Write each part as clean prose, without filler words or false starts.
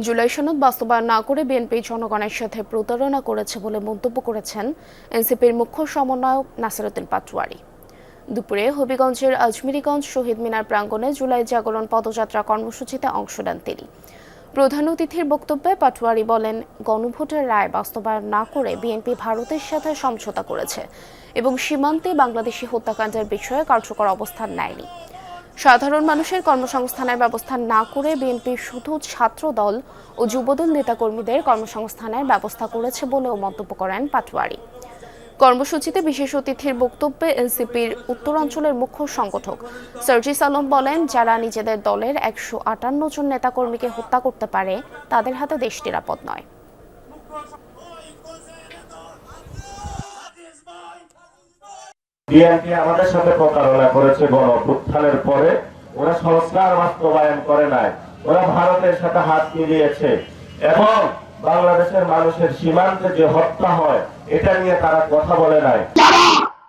জুলাই সনদ বাস্তবায়ন না করে বিএনপি জনগণের সাথে প্রতারণা করেছে বলে মন্তব্য করেছেন এনসিপির মুখ্য সমন্বয়ক নাসিরউদ্দিন পাটোয়ারী। দুপুরে হবিগঞ্জের আজমিরীগঞ্জ শহীদ মিনার প্রাঙ্গণে জুলাই জাগরণ পদযাত্রা কর্মসূচিতে অংশ নেন তিনি। প্রধান অতিথির বক্তব্যে পাটোয়ারী বলেন, গণভোটের রায় বাস্তবায়ন না করে বিএনপি ভারতের সাথে সমঝোতা করেছে এবং সীমান্তে বাংলাদেশি হত্যাকাণ্ডের বিষয়ে কার্যকর অবস্থান নেয়নি। সাধারণ মানুষের কর্মসংস্থানের ব্যবস্থা না করে বিএনপি শুধু ছাত্র দল ও যুবদল নেতাকর্মীদের কর্মসংস্থানের ব্যবস্থা করেছে বলেও মন্তব্য করেন পাটোয়ারী। কর্মসূচিতে বিশেষ অতিথির বক্তব্যে এনসিপির উত্তরাঞ্চলের মুখ্য সংগঠক সার্জিস আলম বলেন, যারা নিজেদের দলের 158 জন নেতাকর্মীকে হত্যা করতে পারে তাদের হাতে দেশ নিরাপদ নয়। বিএনপি আমাদের সাথে প্রতারণা করেছে। গণঅভ্যুত্থানের পরে ওরা সংস্কার বাস্তবায়ন করে নাই, ওরা ভারতের সাথে হাত মিলিয়েছে এবং বাংলাদেশের মানুষের সীমান্তে যে হত্যা হয় এটা নিয়ে তারা কথা বলে নাই। যারা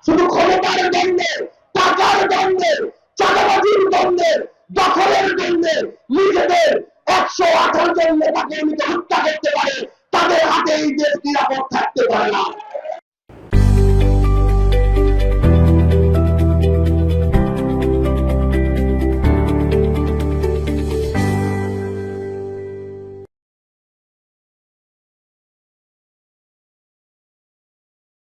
শুধু ক্ষমতার দ্বন্দ্বে, টাকার দ্বন্দ্বে, চাঁদাবাজির দ্বন্দ্বে, দখলের দ্বন্দ্বে নিজেদের 118 জন নেতাকর্মীকে হত্যা করতে পারে, তাদের হাতে এই দেশ নিরাপদ থাকতে পারে না।